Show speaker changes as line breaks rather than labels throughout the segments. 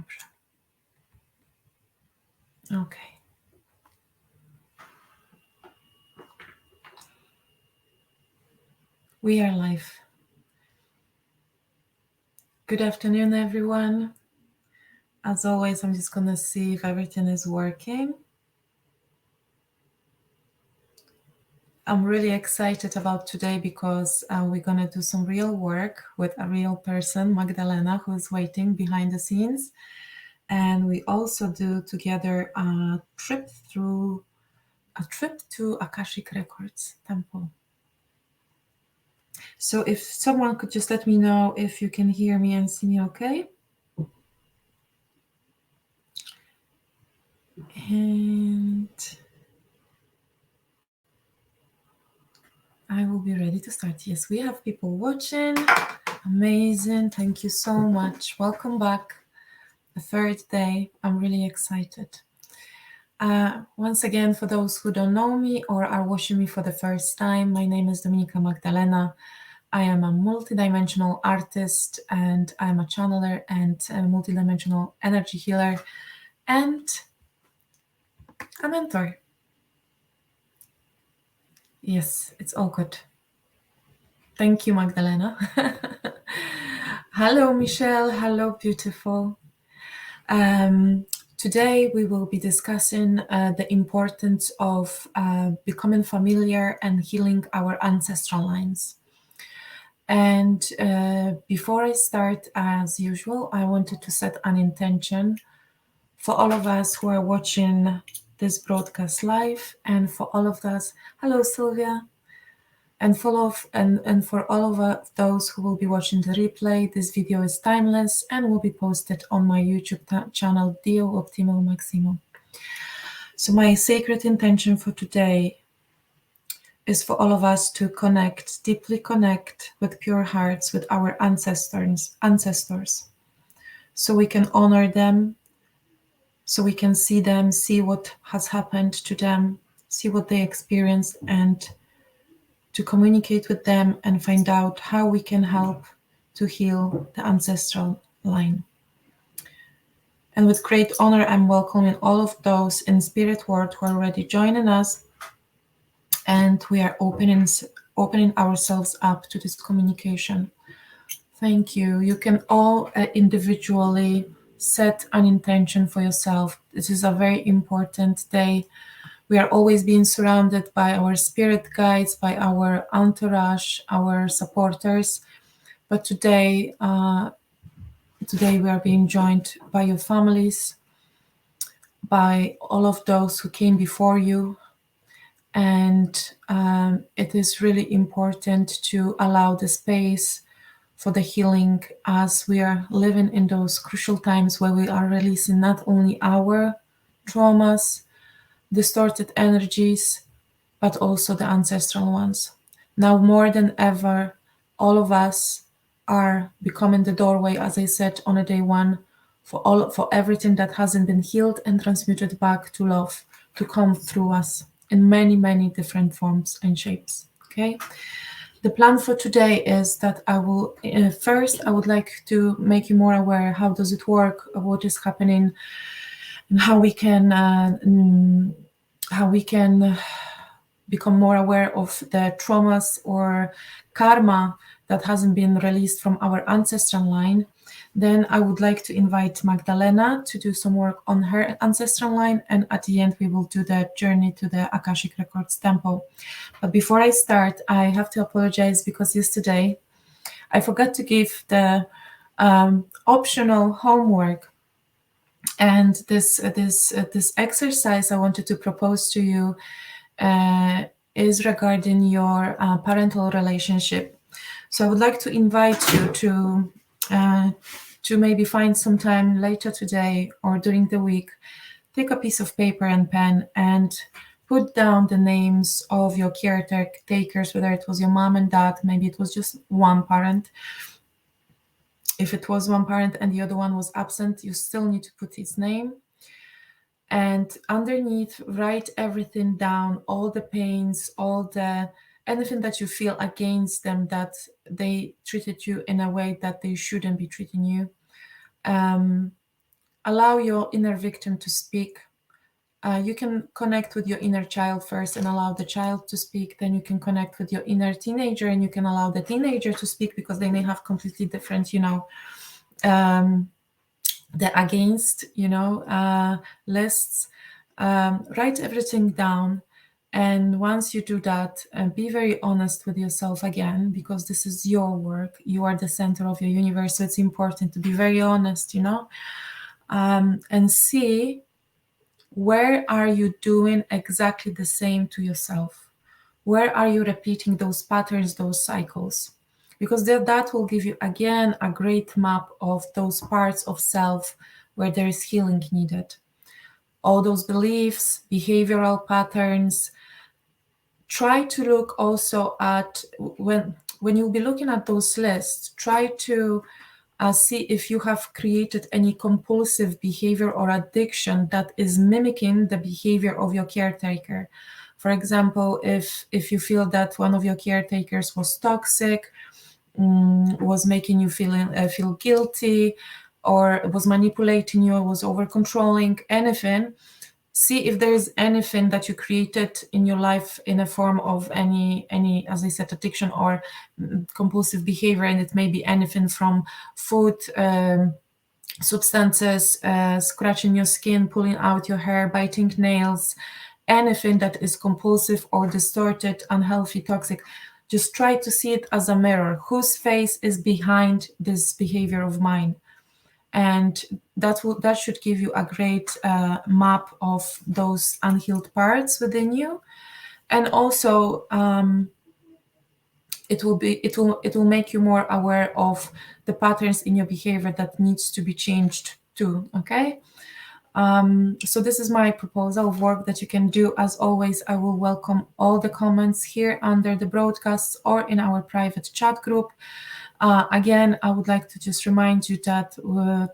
Dobrze. Okay. We are live. Good afternoon, everyone. As always, I'm just going to see if everything is working. I'm really excited about today because we're going to do some real work with a real person, Magdalena, who is waiting behind the scenes. And we also do together a trip to Akashic Records Temple. So if someone could just let me know if you can hear me and see me okay. And I will be ready to start. Yes, we have people watching. Amazing. Thank you so much. Welcome back. The third day. I'm really excited. Once again, for those who don't know me or are watching me for the first time, my name is Dominika Magdalena. I am a multidimensional artist and I'm a channeler and a multidimensional energy healer and a mentor. Yes, it's all good. Thank you, Magdalena. Hello, Michelle. Hello, beautiful. Today we will be discussing the importance of becoming familiar and healing our ancestral lines. And before I start, as usual, I wanted to set an intention for all of us who are watching this broadcast live, and for all of us. Hello, Sylvia. And for all of those who will be watching the replay, this video is timeless and will be posted on my YouTube channel, Dio Optimo Maximo. So my sacred intention for today is for all of us to connect, deeply connect with pure hearts with our ancestors, so we can honor them, so we can see them, see what has happened to them, see what they experienced, and to communicate with them and find out how we can help to heal the ancestral line. And with great honor, I'm welcoming all of those in spirit world who are already joining us, and we are opening ourselves up to this communication. Thank you. You can all individually set an intention for yourself. This is a very important day. We are always being surrounded by our spirit guides, by our entourage, our supporters. But today we are being joined by your families, by all of those who came before you. And it is really important to allow the space for the healing, as we are living in those crucial times where we are releasing not only our traumas, distorted energies, but also the ancestral ones. Now more than ever, all of us are becoming the doorway, as I said on a day one, for everything that hasn't been healed and transmuted back to love to come through us in many, many different forms and shapes. Okay. The plan for today is that I will first I would like to make you more aware how does it work, what is happening, and how we can become more aware of the traumas or karma that hasn't been released from our ancestral line. Then I would like to invite Magdalena to do some work on her ancestral line, and at the end we will do the journey to the Akashic Records Temple. But before I start, I have to apologize because yesterday I forgot to give the optional homework. And this exercise I wanted to propose to you is regarding your parental relationship. So I would like to invite you to maybe find some time later today or during the week, take a piece of paper and pen and put down the names of your caretakers, whether it was your mom and dad, maybe it was just one parent. If it was one parent and the other one was absent, you still need to put his name. And underneath, write everything down, all the pains, anything that you feel against them, that they treated you in a way that they shouldn't be treating you. allow your inner victim to speak. You can connect with your inner child first and allow the child to speak. Then you can connect with your inner teenager and you can allow the teenager to speak, because they may have completely different, the against, lists. Write everything down. And once you do that, be very honest with yourself again, because this is your work. You are the center of your universe. So it's important to be very honest, and see, where are you doing exactly the same to yourself? Where are you repeating those patterns, those cycles? Because that will give you, again, a great map of those parts of self where there is healing needed. All those beliefs, behavioral patterns. Try to look also at, when you'll be looking at those lists, try to see if you have created any compulsive behavior or addiction that is mimicking the behavior of your caretaker. For example, if you feel that one of your caretakers was toxic, was making you feel guilty, or was manipulating you, or was over controlling, anything, see if there is anything that you created in your life in a form of any, as I said, addiction or compulsive behavior. And it may be anything from food, substances, scratching your skin, pulling out your hair, biting nails, anything that is compulsive or distorted, unhealthy, toxic. Just try to see it as a mirror. Whose face is behind this behavior of mine? And that should give you a great map of those unhealed parts within you. And also, it will make you more aware of the patterns in your behavior that needs to be changed too. Okay. So this is my proposal of work that you can do. As always, I will welcome all the comments here under the broadcasts or in our private chat group. Again, I would like to just remind you that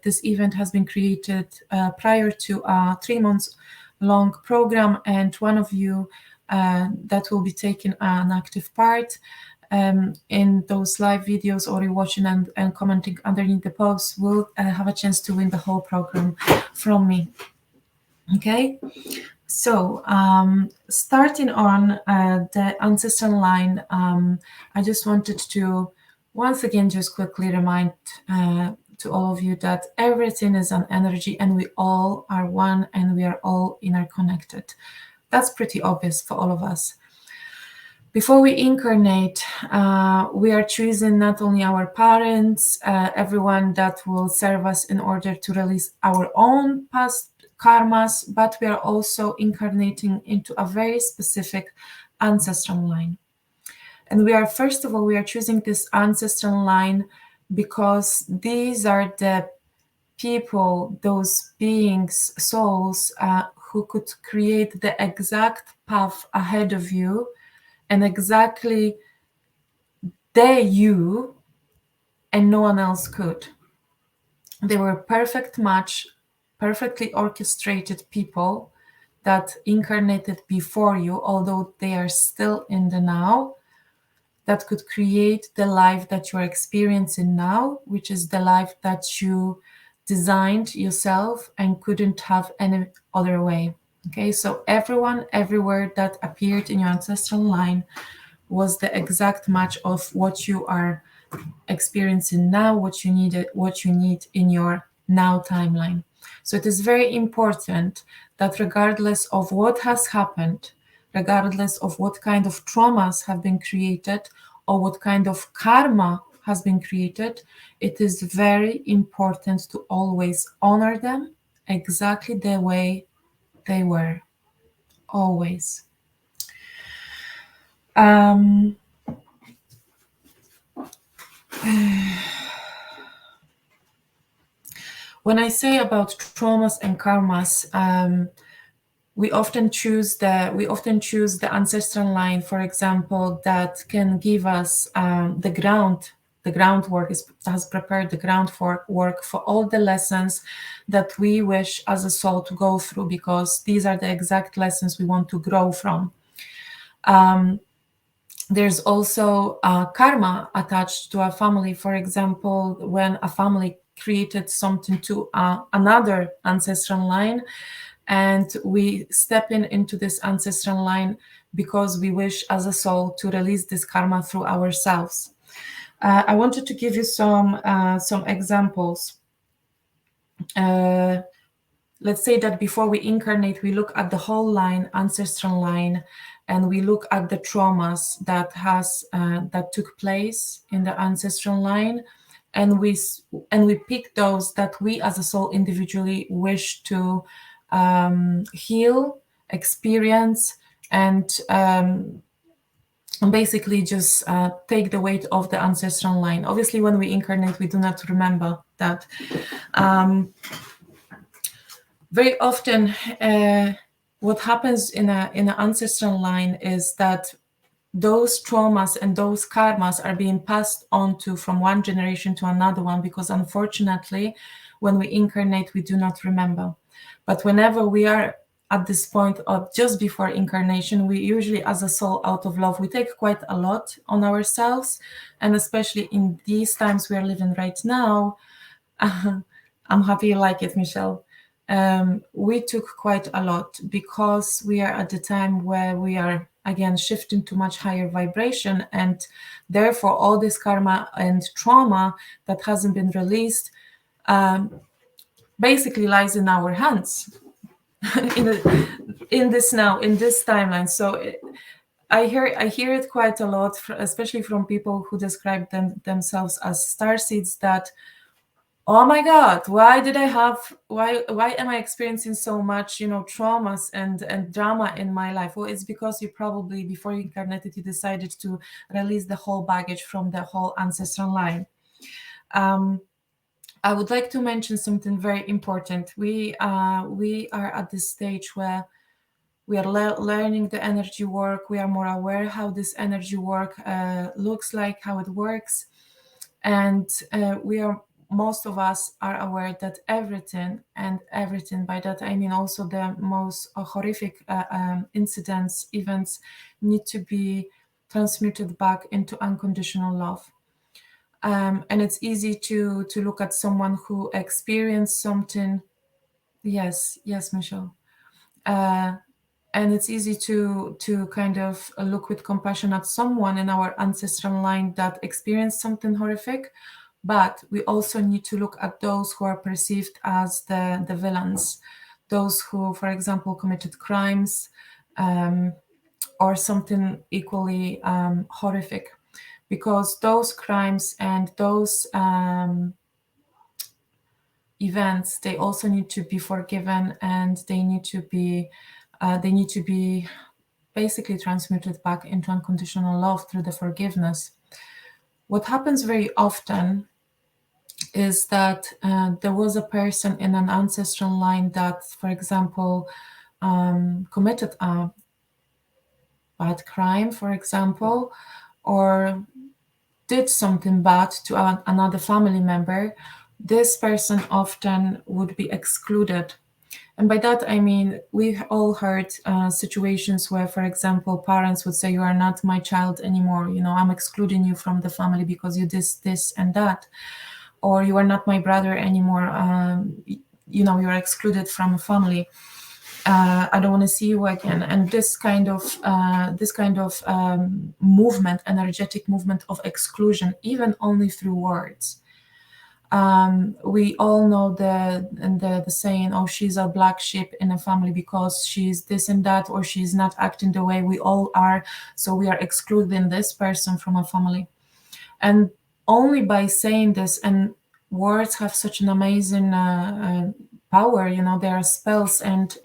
this event has been created prior to a 3 months long program, and one of you that will be taking an active part in those live videos, or watching and commenting underneath the posts, will have a chance to win the whole program from me. Okay, so starting on the ancestral line, I just wanted to once again just quickly remind to all of you that everything is an energy, and we all are one, and we are all interconnected. That's pretty obvious for all of us. Before we incarnate, we are choosing not only our parents, everyone that will serve us in order to release our own past karmas, but we are also incarnating into a very specific ancestral line. And first of all, we are choosing this ancestral line because these are the people, those beings, souls, who could create the exact path ahead of you, and exactly you, and no one else could. They were a perfect match, perfectly orchestrated people that incarnated before you, although they are still in the now, that could create the life that you're experiencing now, which is the life that you designed yourself and couldn't have any other way. Okay, so everyone, everywhere that appeared in your ancestral line was the exact match of what you are experiencing now, what you need in your now timeline. So it is very important that regardless of what has happened, regardless of what kind of traumas have been created or what kind of karma has been created, it is very important to always honor them exactly the way they were. Always. When I say about traumas and karmas, we often choose the ancestral line, for example, that can give us the groundwork has prepared the groundwork for all the lessons that we wish as a soul to go through, because these are the exact lessons we want to grow from. There's also karma attached to a family. For example, when a family created something to another ancestral line, and we step into this ancestral line because we wish as a soul to release this karma through ourselves. I wanted to give you some examples. Let's say that before we incarnate, we look at the whole line, ancestral line, and we look at the traumas that took place in the ancestral line, and we pick those that we as a soul individually wish to heal, experience, and basically just take the weight of the ancestral line. Obviously, when we incarnate, we do not remember that. Very often, what happens in an ancestral line is that those traumas and those karmas are being passed on from one generation to another one, because unfortunately, when we incarnate, we do not remember. But whenever we are at this point of just before incarnation, we usually, as a soul, out of love, we take quite a lot on ourselves. And especially in these times we are living right now, I'm happy you like it, Michelle. We took quite a lot because we are at the time where we are again shifting to much higher vibration, and therefore all this karma and trauma that hasn't been released basically lies in our hands in this timeline. So I hear it quite a lot, especially from people who describe themselves as starseeds, that, oh my God, why am I experiencing so much, traumas and drama in my life? Well, it's because you probably, before you incarnated, you decided to release the whole baggage from the whole ancestral line. I would like to mention something very important. We are at this stage where we are learning the energy work. We are more aware how this energy work looks like, how it works. And most of us are aware that everything, by that I mean also the most horrific incidents, events, need to be transmuted back into unconditional love. And it's easy to look at someone who experienced something. Yes, Michelle. And it's easy to kind of look with compassion at someone in our ancestral line that experienced something horrific, but we also need to look at those who are perceived as the villains, those who, for example, committed crimes or something equally horrific, because those crimes and those events, they also need to be forgiven, and they need to be basically transmuted back into unconditional love through the forgiveness. What happens very often is that there was a person in an ancestral line that, for example, committed a bad crime, for example, or did something bad to another family member. This person often would be excluded. And by that, I mean, we've all heard situations where, for example, parents would say, you are not my child anymore. I'm excluding you from the family because you did this and that. Or you are not my brother anymore. You're excluded from a family. I don't want to see you again. And this kind of movement, energetic movement of exclusion, even only through words. We all know the saying, oh, she's a black sheep in a family because she's this and that, or she's not acting the way we all are, so we are excluding this person from a family. And only by saying this, and words have such an amazing power, they are spells, and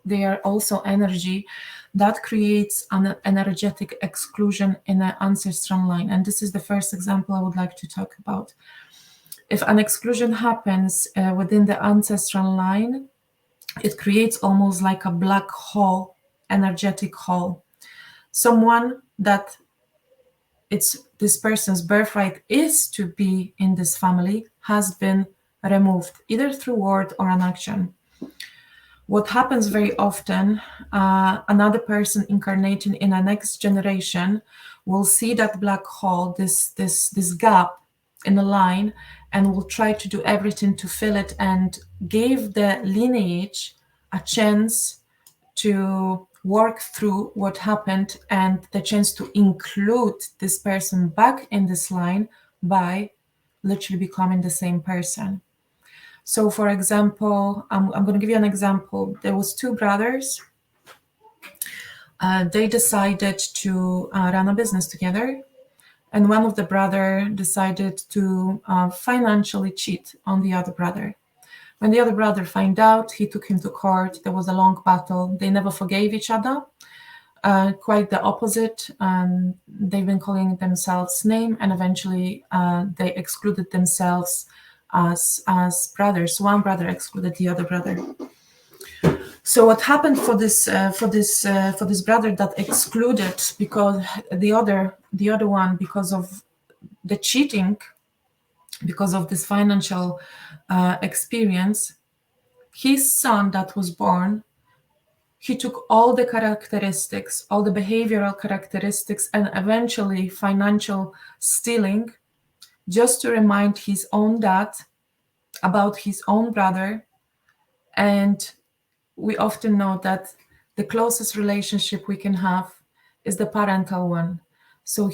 they are also energy that creates an energetic exclusion in an ancestral line. And this is the first example I would like to talk about. If an exclusion happens within the ancestral line, it creates almost like a black hole, energetic hole. Someone that this person's birthright is to be in this family has been removed, either through word or an action. What happens very often, another person incarnating in a next generation will see that black hole, this gap in the line, and will try to do everything to fill it and give the lineage a chance to work through what happened and the chance to include this person back in this line by literally becoming the same person. So for example, I'm going to give you an example. There was two brothers. They decided to run a business together, and one of the brother decided to financially cheat on the other brother. When the other brother found out, he took him to court. There was a long battle. They never forgave each other. Quite the opposite. They've been calling themselves name, and eventually they excluded themselves as brothers. One brother excluded the other brother. So what happened for this brother that excluded, because the other one, because of the cheating, because of this financial experience, his son that was born, he took all the characteristics, all the behavioral characteristics, and eventually financial stealing, just to remind his own dad about his own brother. And we often know that the closest relationship we can have is the parental one. So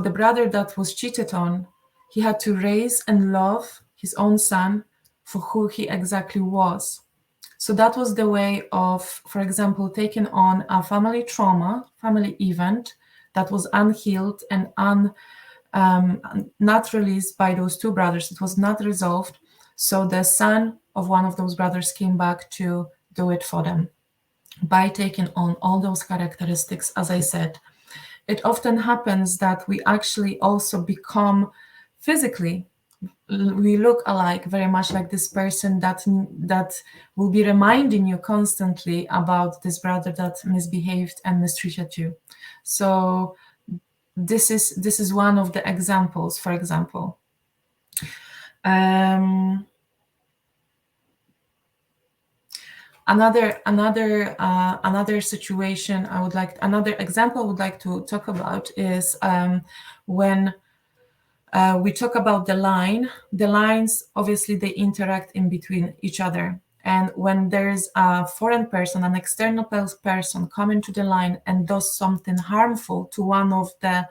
the brother that was cheated on, he had to raise and love his own son for who he exactly was. So that was the way of, for example, taking on a family trauma, family event that was unhealed and not released by those two brothers. It was not resolved. So the son of one of those brothers came back to do it for them by taking on all those characteristics. As I said, it often happens that we actually also become physically, we look alike, very much like this person that will be reminding you constantly about this brother that misbehaved and mistreated you. So this is one of the examples, for example. Another situation another example I would like to talk about is when we talk about the lines, obviously they interact in between each other. And when there's a foreign person, an external person coming to the line and does something harmful to one of the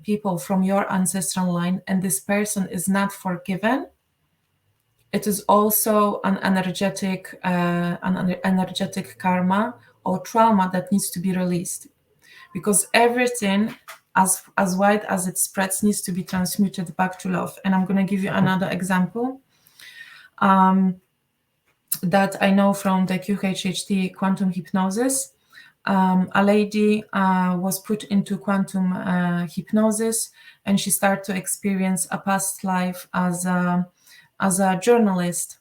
people from your ancestral line, and this person is not forgiven, it is also an energetic karma or trauma that needs to be released, because everything, as wide as it spreads, needs to be transmuted back to love. And I'm going to give you another example that I know from the QHHT quantum hypnosis. A lady was put into quantum hypnosis, and she started to experience a past life as a journalist.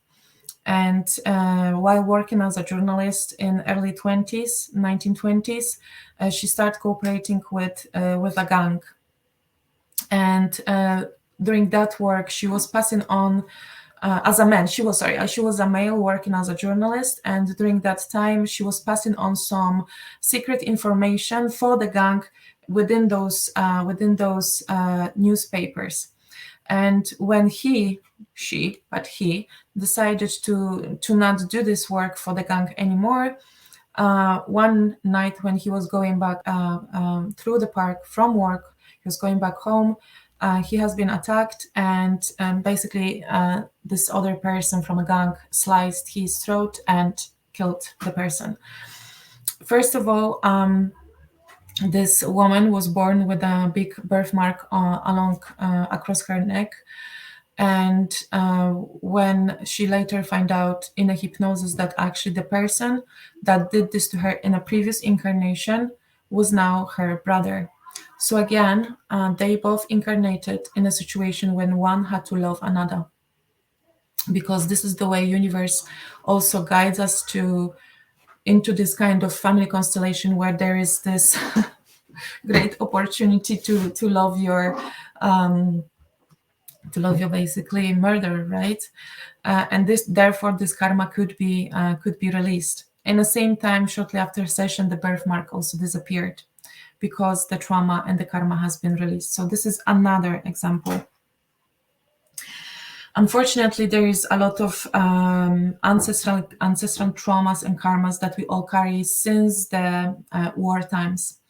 And while working as a journalist in early 1920s, she started cooperating with a gang. And during that work, she was passing on as a man. She was a male working as a journalist, and during that time, she was passing on some secret information for the gang within those newspapers. And when he decided to not do this work for the gang anymore, one night when he was going back through the park from work, he was going back home, he has been attacked, and basically this other person from a gang sliced his throat and killed the person. First of all, this woman was born with a big birthmark across her neck. And when she later found out in a hypnosis that actually the person that did this to her in a previous incarnation was now her brother. So again, they both incarnated in a situation when one had to love another, because this is the way universe also guides us into this kind of family constellation where there is this great opportunity to love your basically murderer, right? And therefore this karma could be released. In the same time, shortly after session, the birthmark also disappeared because the trauma and the karma has been released. So this is another example. Unfortunately, there is a lot of ancestral traumas and karmas that we all carry since the war times.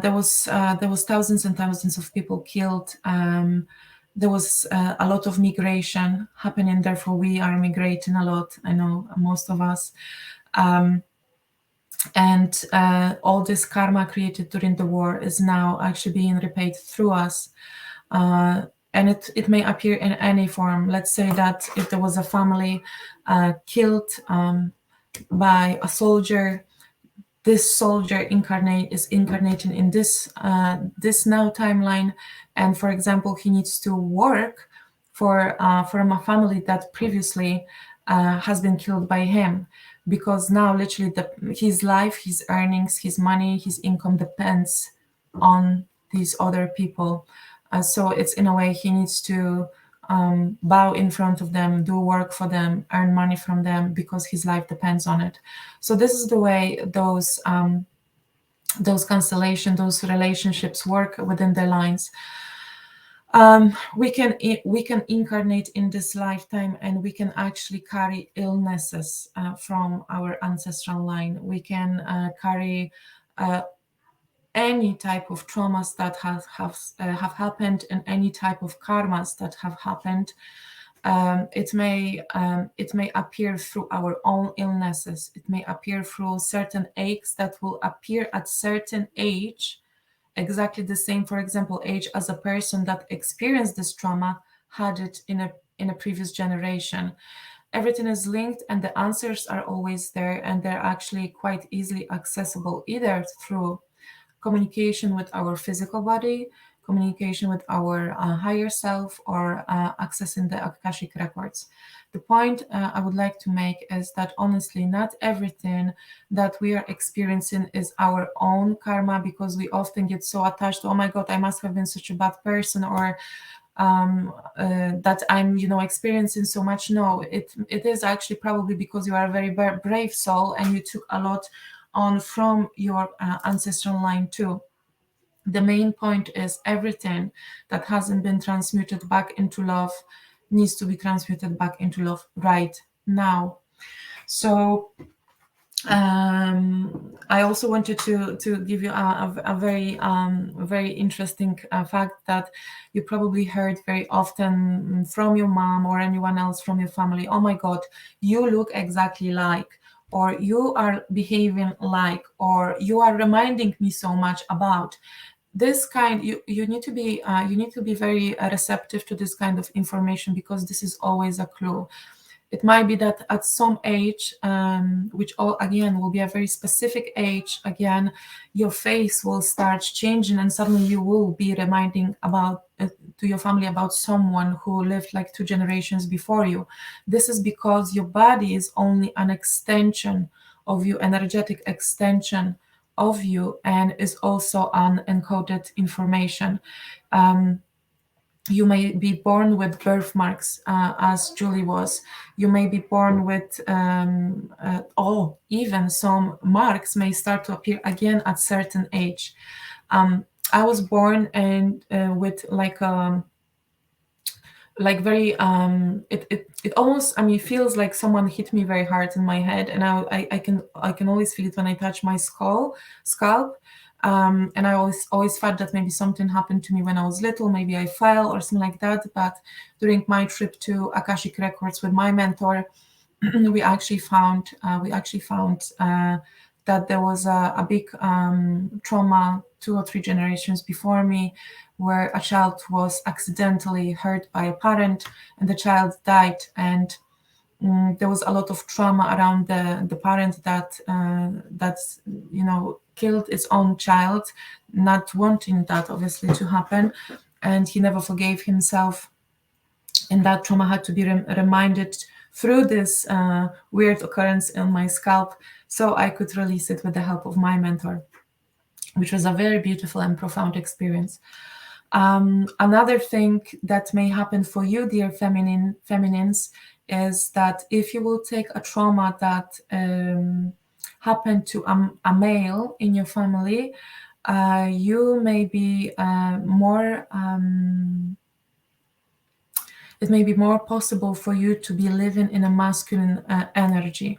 There was thousands and thousands of people killed. There was a lot of migration happening. Therefore, we are migrating a lot. I know most of us. And all this karma created during the war is now actually being repaid through us. And it may appear in any form. Let's say that if there was a family killed by a soldier, this soldier is incarnating in this now timeline, and for example, he needs to work from a family that previously has been killed by him, because now literally his life, his earnings, his money, his income depends on these other people. So it's in a way he needs to bow in front of them, do work for them, earn money from them, because his life depends on it. So this is the way those constellations, those relationships work within their lines. We can incarnate in this lifetime, and we can actually carry illnesses from our ancestral line. We can carry any type of traumas that have happened, and any type of karmas that have happened. It may appear through our own illnesses. It may appear through certain aches that will appear at certain age, exactly the same, for example, age as a person that experienced this trauma had it in a previous generation. Everything is linked, and the answers are always there, and they're actually quite easily accessible, either through communication with our physical body, communication with our higher self, or accessing the Akashic records. The point I would like to make is that honestly, not everything that we are experiencing is our own karma, because we often get so attached to, oh my God, I must have been such a bad person, or that I'm, experiencing so much. No, it is actually probably because you are a very brave soul, and you took a lot on from your ancestral line too. The main point is everything that hasn't been transmuted back into love needs to be transmuted back into love right now. So I also wanted to give you a very interesting fact that you probably heard very often from your mom or anyone else from your family. Oh my God, you look exactly like, or you are behaving like, or you are reminding me so much about. This kind, you need to be very receptive to this kind of information, because this is always a clue. It might be that at some age, which all again will be a very specific age, again, your face will start changing, and suddenly you will be reminding about to your family about someone who lived like 2 generations before you. This is because your body is only an extension of you, energetic extension of you, and is also unencoded information. You may be born with birthmarks, as Julie was. You may be born with, even some marks may start to appear again at certain age. I was born and with like very it almost, it feels like someone hit me very hard in my head, and I can always feel it when I touch my scalp. And I always thought that maybe something happened to me when I was little, maybe I fell or something like that. But during my trip to Akashic Records with my mentor, we actually found that there was a big trauma 2 or 3 generations before me, where a child was accidentally hurt by a parent, and the child died. And there was a lot of trauma around the parent that's killed its own child, not wanting that obviously to happen, and he never forgave himself. And that trauma had to be reminded through this weird occurrence in my scalp, so I could release it with the help of my mentor, which was a very beautiful and profound experience. Another thing that may happen for you, dear feminines, is that if you will take a trauma that happened to a male in your family, you may be more it may be more possible for you to be living in a masculine energy,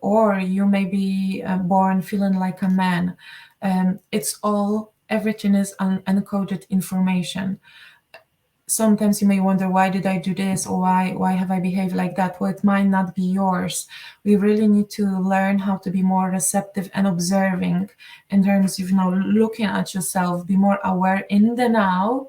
or you may be born feeling like a man. It's all, everything is uncoded information. Sometimes you may wonder, why did I do this, or why have I behaved like that? Well, it might not be yours. We really need to learn how to be more receptive and observing in terms of, looking at yourself, be more aware in the now,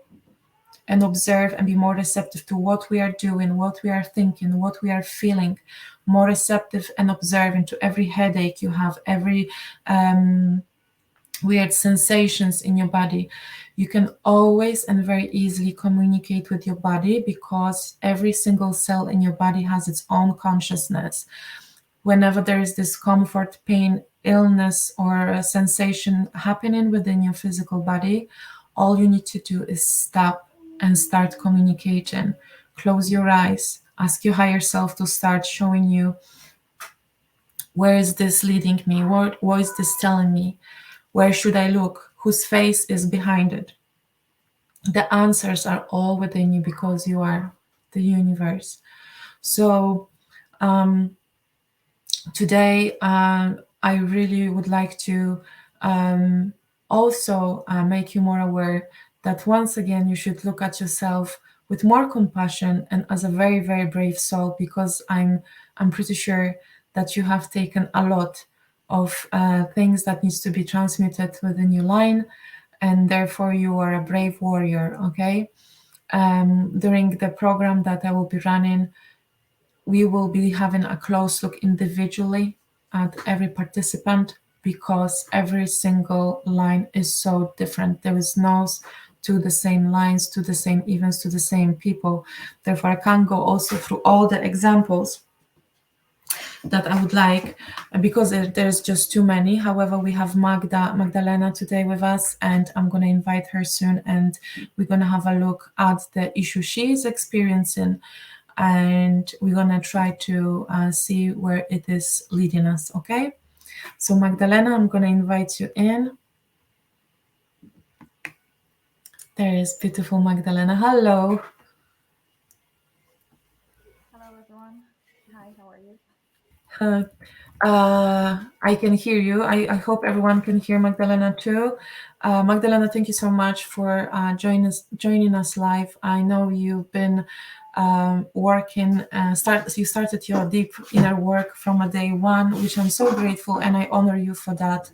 and observe and be more receptive to what we are doing, what we are thinking, what we are feeling. More receptive and observing to every headache you have, every weird sensations in your body. You can always and very easily communicate with your body, because every single cell in your body has its own consciousness. Whenever there is discomfort, pain, illness, or a sensation happening within your physical body, all you need to do is stop and start communicating. Close your eyes, ask your higher self to start showing you, where is this leading me? What is this telling me? Where should I look? Whose face is behind it? The answers are all within you, because you are the universe. So today, I really would like to also make you more aware that once again you should look at yourself with more compassion and as a very, very brave soul, because I'm pretty sure that you have taken a lot of things that needs to be transmuted within your line, and therefore you are a brave warrior. Okay. During the program that I will be running, we will be having a close look individually at every participant, because every single line is so different. There is no to the same lines, to the same events, to the same people. Therefore, I can't go also through all the examples that I would like, because there's just too many. However, we have Magdalena today with us, and I'm going to invite her soon, and we're going to have a look at the issue she is experiencing, and we're going to try to see where it is leading us. Okay, so Magdalena, I'm going to invite you in. There is beautiful Magdalena. Hello.
Hello, everyone. Hi, how are you?
Uh, I can hear you. I hope everyone can hear Magdalena too. Magdalena, thank you so much for joining us live. I know you've been working. You started your deep inner work from a day one, which I'm so grateful, and I honor you for that.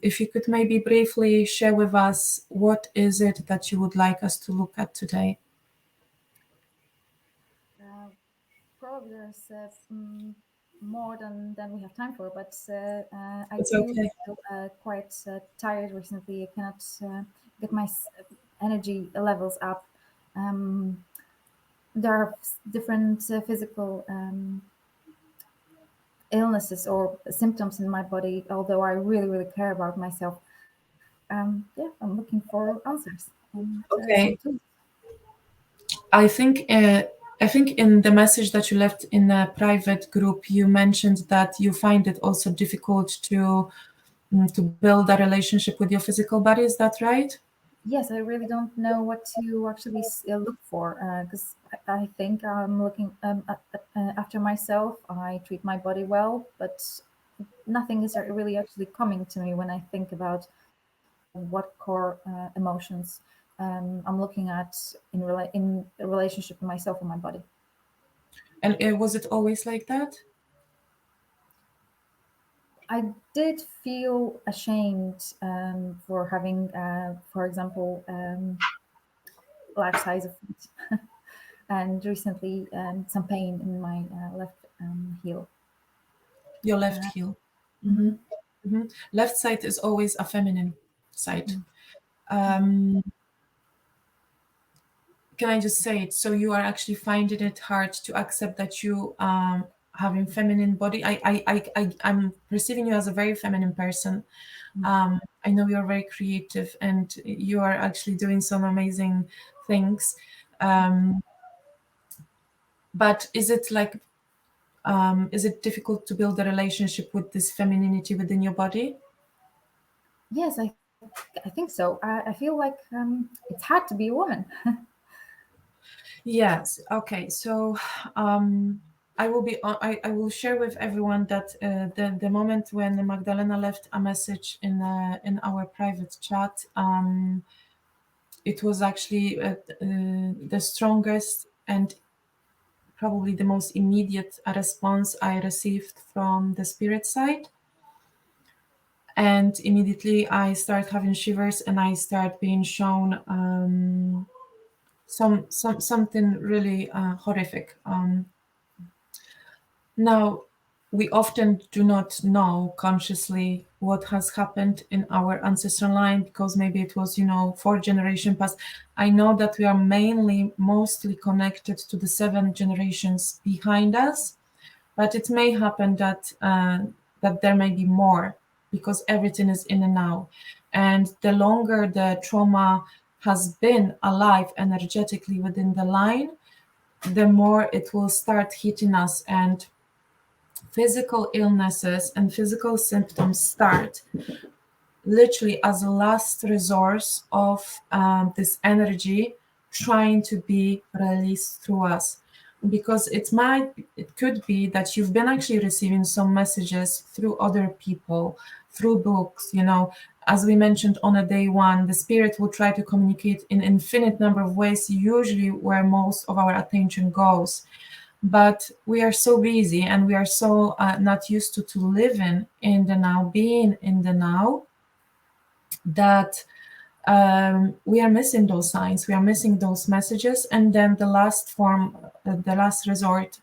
If you could maybe briefly share with us, what is it that you would like us to look at today?
Uh, Probably there's more than we have time for, but I
It's
do
okay.
feel quite tired recently. I cannot get my energy levels up. Um, there are different physical illnesses or symptoms in my body, although I really, really care about myself. Yeah, I'm looking for answers and some
Okay.
tools.
I think uh, I think in the message that you left in a private group, you mentioned that you find it also difficult to build a relationship with your physical body. Is that right?
Yes, I really don't know what to actually look for because I think I'm looking after myself. I treat my body well, but nothing is really actually coming to me when I think about what core emotions I'm looking at in a relationship with myself and my body.
And was it always like that?
I did feel ashamed for having, for example, large size of feet, and recently some pain in my left heel.
Your left
Uh,
heel.
mhm,
Hmm. Hmm. Left side is always a feminine side.
mm, mm.
Um, can I just say it? So you are actually finding it hard to accept that you having feminine body. I'm perceiving you as a very feminine person. I know you're very creative and you are actually doing some amazing things. Um, but is it difficult to build a relationship with this femininity within your body?
Yes, I think so. I feel like it's hard to be a woman.
Yes. Okay. So I will share with everyone that the moment when Magdalena left a message in our private chat, it was actually the strongest and probably the most immediate response I received from the spirit side. And immediately I start having shivers, and I start being shown something really horrific. Now, we often do not know consciously what has happened in our ancestral line, because maybe it was, 4 generation past. I know that we are mostly connected to the 7 generations behind us, but it may happen that there may be more, because everything is in and now. And the longer the trauma has been alive energetically within the line, the more it will start hitting us, and physical illnesses and physical symptoms start literally as a last resource of this energy trying to be released through us. Because it could be that you've been actually receiving some messages through other people, through books, as we mentioned on a day one, the spirit will try to communicate in infinite number of ways, usually where most of our attention goes. But we are so busy, and we are so not used to living in the now, being in the now, that we are missing those signs, we are missing those messages. And then the last form, the last resort,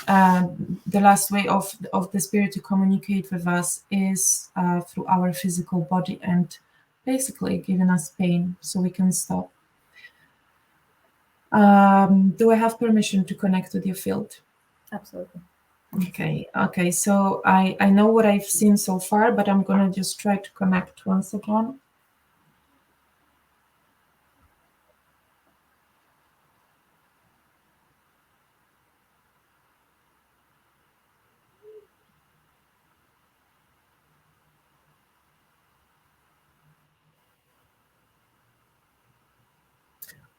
the last way of the spirit to communicate with us is through our physical body, and basically giving us pain so we can stop. Do I have permission to connect with your field?
Absolutely.
Okay. So I know what I've seen so far, but I'm gonna just try to connect once again.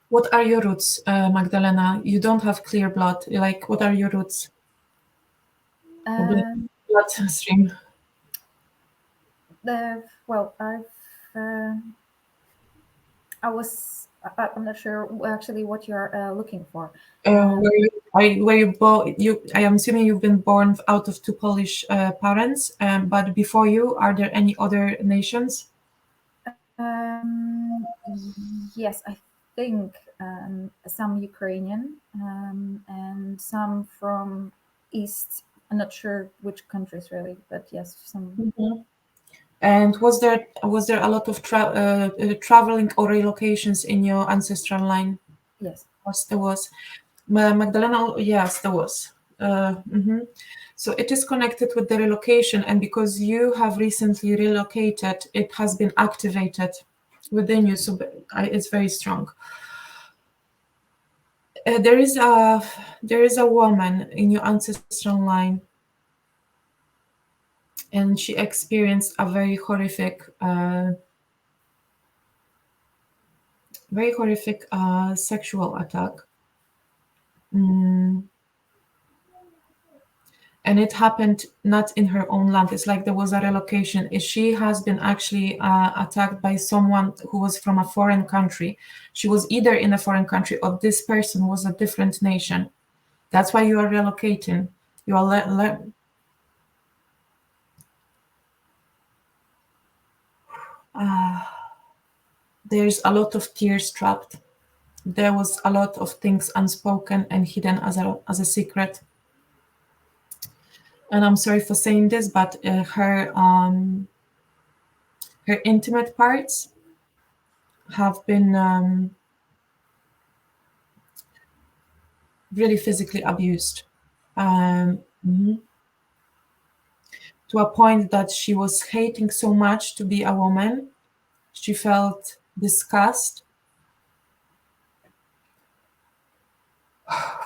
What are your roots, Magdalena? You don't have clear blood. Like, what are your roots?
Um,
Blood stream.
well, uh, I'm not sure actually what you're looking for.
I am assuming you've been born out of two Polish parents, but before you, are there any other nations?
Um, yes, I think some Ukrainian and some from East. I'm not sure which countries really, but yes, some.
Mhm. And was there a lot of traveling or relocations in your ancestral line?
Yes.
Yes, there was. Magdalena, yes, there was. Mhm. So it is connected with the relocation, and because you have recently relocated, it has been activated within you. So it's very strong. There is a woman in your ancestral line, and she experienced a very horrific sexual attack. Mm. And it happened not in her own land. It's like there was a relocation. She has been actually attacked by someone who was from a foreign country. She was either in a foreign country, or this person was a different nation. That's why you are relocating. You are there's a lot of tears trapped. There was a lot of things unspoken and hidden as a secret. And I'm sorry for saying this, but her intimate parts have been really physically abused, mhm, to a point that she was hating so much to be a woman. She felt disgust,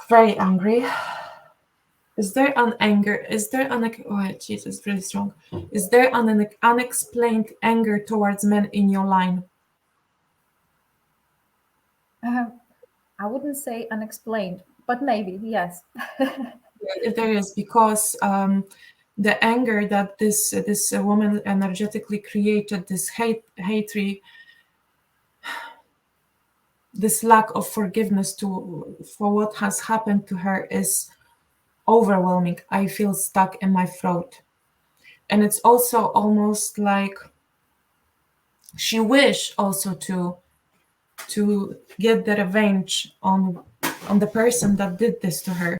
very angry. Is there an anger? Is there an oh Jesus, really strong? Is there an unexplained anger towards men in your line?
Uh, I wouldn't say unexplained, but maybe, yes.
There is, because the anger that this woman energetically created, this hatred, this lack of forgiveness for what has happened to her is overwhelming. I feel stuck in my throat. And it's also almost like she wish also to get the revenge on the person that did this to her.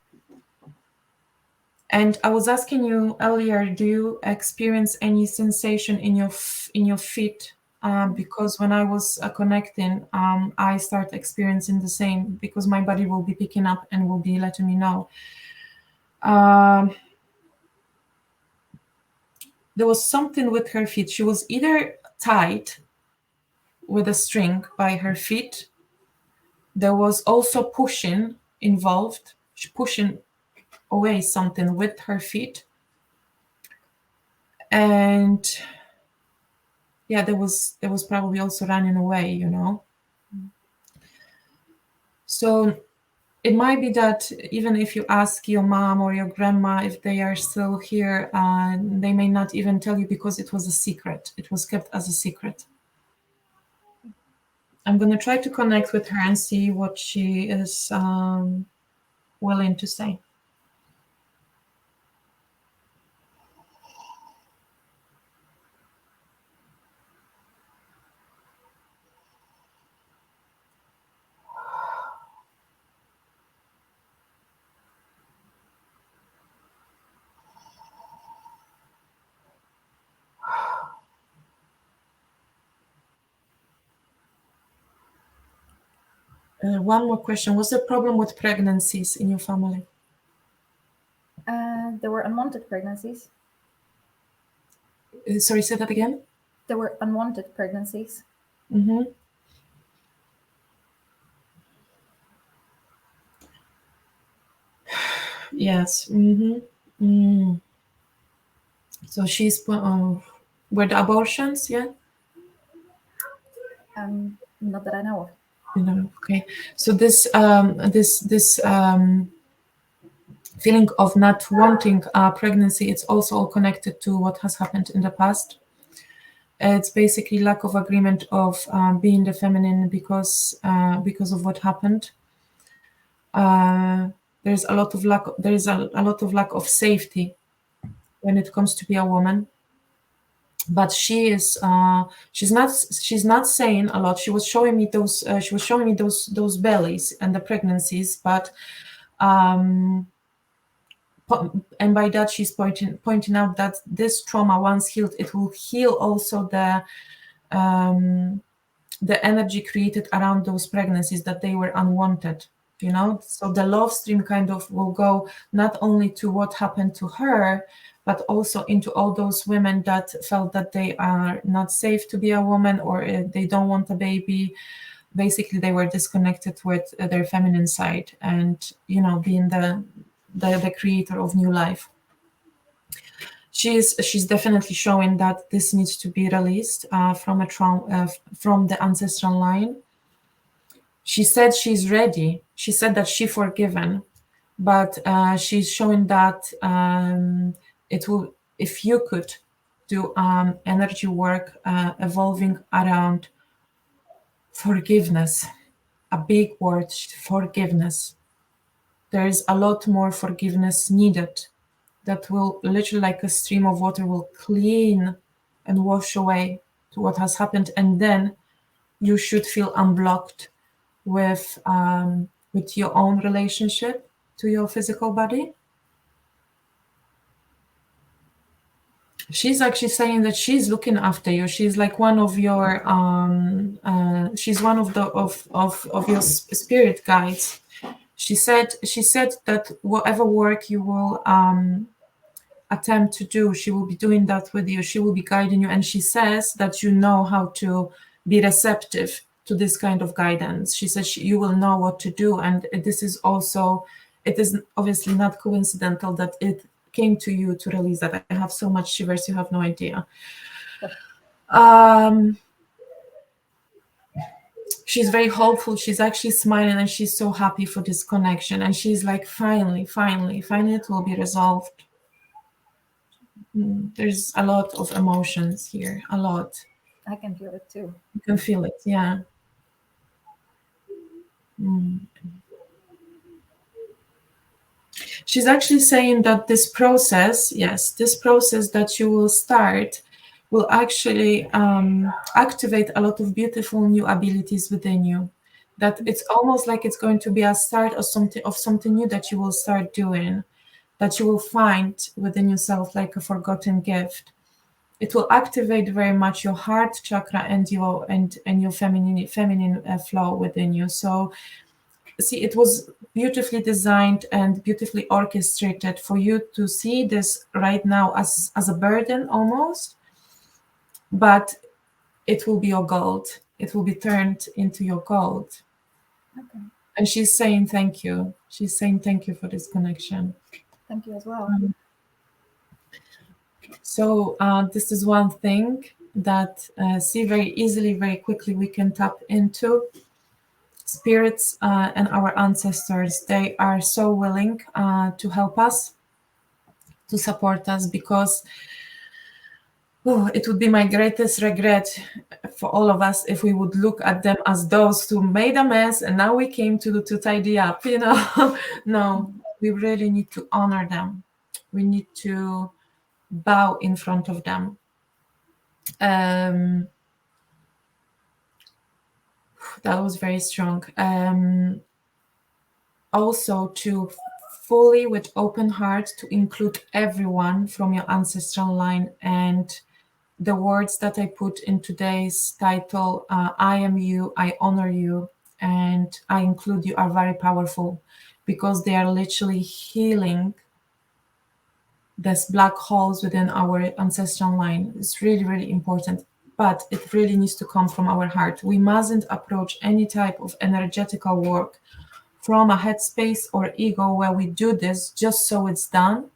And I was asking you earlier, do you experience any sensation in your feet? Because when I was connecting, I start experiencing the same, because my body will be picking up and will be letting me know. There was something with her feet. She was either tied with a string by her feet. There was also pushing involved, pushing away something with her feet. And yeah, there was probably also running away, So it might be that even if you ask your mom or your grandma if they are still here, they may not even tell you, because it was a secret. It was kept as a secret. I'm going to try to connect with her and see what she is willing to say. One more question. Was there a problem with pregnancies in your family?
There were unwanted pregnancies.
Sorry, say that again?
There were unwanted pregnancies.
Mm-hmm. Yes. Mm-hmm. Mm. So she's were the abortions, yeah?
Not that I know of.
Okay. So this feeling of not wanting a pregnancy, it's also all connected to what has happened in the past. It's basically lack of agreement of being the feminine because of what happened. There's a lot of lack. There is a lot of lack of safety when it comes to be a woman. But she is she's not saying a lot. She was showing me those bellies and the pregnancies, but and by that she's pointing out that this trauma, once healed, it will heal also the energy created around those pregnancies, that they were unwanted. So the love stream kind of will go not only to what happened to her, but also into all those women that felt that they are not safe to be a woman, or they don't want a baby. Basically, they were disconnected with their feminine side, and being the creator of new life. She's definitely showing that this needs to be released from a trauma, from the ancestral line. She said she's ready. She said that she's forgiven, but she's showing that it will, if you could do energy work evolving around forgiveness, a big word, forgiveness. There is a lot more forgiveness needed, that will literally, like a stream of water, will clean and wash away to what has happened, and then you should feel unblocked with your own relationship to your physical body. She's actually saying that she's looking after you. She's like one of your she's one of your spirit guides. She said that whatever work you will attempt to do, she will be doing that with you. She will be guiding you, and she says that you know how to be receptive to this kind of guidance. She says you will know what to do, and this is also, it is obviously not coincidental that it came to you to release that. I have so much shivers, you have no idea. she's very hopeful. She's actually smiling and she's so happy for this connection. And she's like, finally, finally, finally, it will be resolved. There's a lot of emotions here, a lot.
I can feel it too.
You can feel it, yeah. She's actually saying that this process, yes, this process that you will start will actually activate a lot of beautiful new abilities within you. That it's almost like it's going to be a start of something new that you will start doing, that you will find within yourself like a forgotten gift. It will activate very much your heart chakra and your feminine flow within you. So see, it was beautifully designed and beautifully orchestrated for you to see this right now as a burden almost, but it will be your gold. It will be turned into your gold.
Okay.
And she's saying thank you. She's saying thank you for this connection.
Thank you as well.
So this is one thing that see very easily, very quickly we can tap into. Spirits and our ancestors, they are so willing to help us, to support us, because it would be my greatest regret for all of us if we would look at them as those who made a mess and now we came to tidy up, you know. No, we really need to honor them. We need to bow in front of them. That was very strong. Also to fully, with open heart, to include everyone from your ancestral line. And the words that I put in today's title, I am you, I honor you, and I include you, are very powerful, because they are literally healing these black holes within our ancestral line. It's really, really important. But it really needs to come from our heart. We mustn't approach any type of energetical work from a headspace or ego where we do this just so it's done.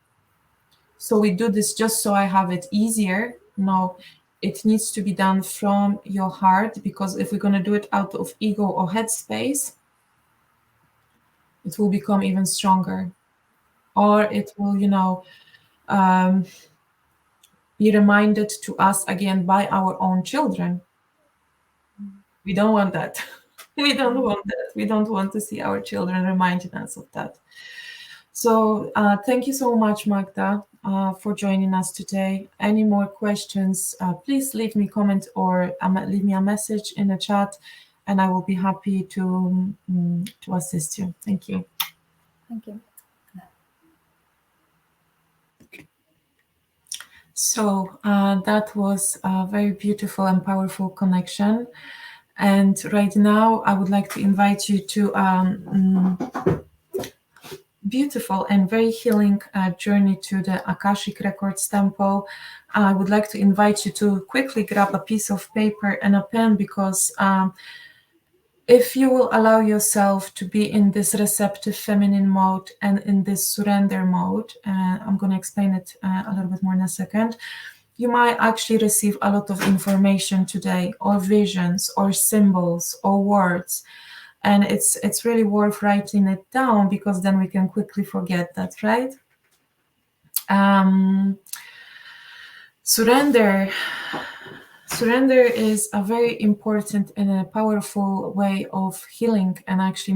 So we do this just so I have it easier. No, it needs to be done from your heart, because if we're going to do it out of ego or headspace, it will become even stronger. Or it will, be reminded to us again by our own children. We don't want that. We don't want that. We don't want to see our children reminding us of that. So thank you so much, Magda, for joining us today. Any more questions, please leave me a comment or leave me a message in the chat, and I will be happy to assist you. Thank you.
Thank you.
So that was a very beautiful and powerful connection. And right now, I would like to invite you to beautiful and very healing journey to the Akashic Records Temple. I would like to invite you to quickly grab a piece of paper and a pen, because if you will allow yourself to be in this receptive feminine mode and in this surrender mode, I'm going to explain it a little bit more in a second, you might actually receive a lot of information today, or visions, or symbols, or words. And it's really worth writing it down, because then we can quickly forget that, right? Surrender is a very important and a powerful way of healing, and actually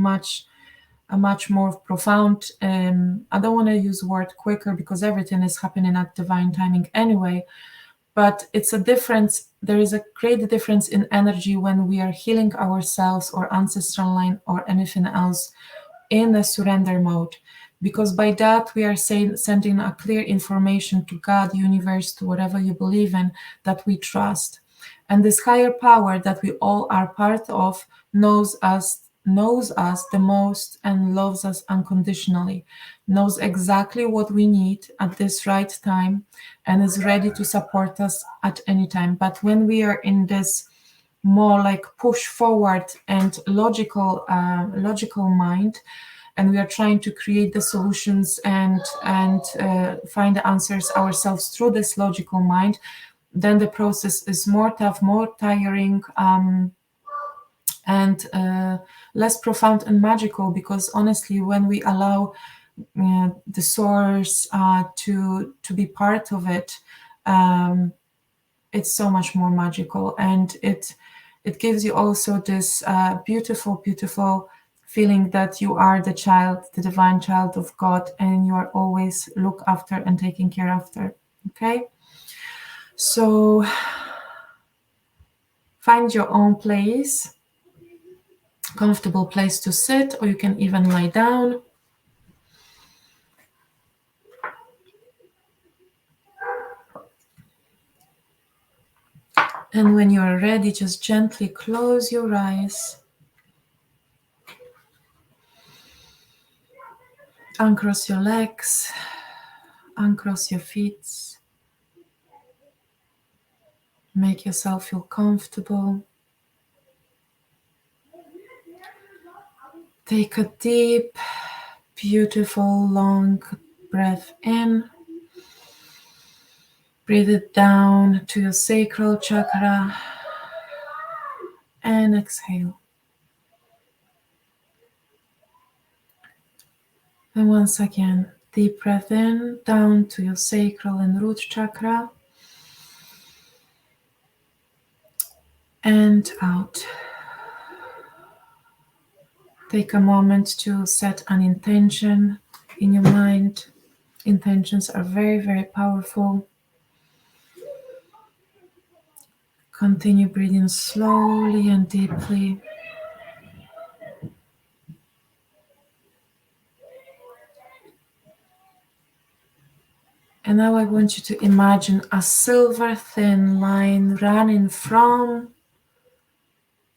a much more profound. I don't want to use the word quicker, because everything is happening at divine timing anyway. But it's a difference. There is a great difference in energy when we are healing ourselves or ancestral line or anything else in a surrender mode, because by that we are sending a clear information to God, universe, to whatever you believe in, that we trust. And this higher power that we all are part of knows us the most and loves us unconditionally, knows exactly what we need at this right time, and is ready to support us at any time. But when we are in this more like push forward and logical mind, and we are trying to create the solutions and find the answers ourselves through this logical mind, then the process is more tough, more tiring, and less profound and magical, because honestly, when we allow the source to be part of it, it's so much more magical, and it gives you also this beautiful feeling that you are the child, the divine child of God, and you are always looked after and taken care after. Okay, so find your own place, comfortable place to sit, or you can even lie down. And when you are ready, just gently close your eyes. Uncross your legs, uncross your feet. Make yourself feel comfortable. Take a deep, beautiful, long breath in. Breathe it down to your sacral chakra and exhale. And once again, deep breath in, down to your sacral and root chakra, and out. Take a moment to set an intention in your mind. Intentions are very powerful. Continue breathing slowly and deeply. And now I want you to imagine a silver thin line running from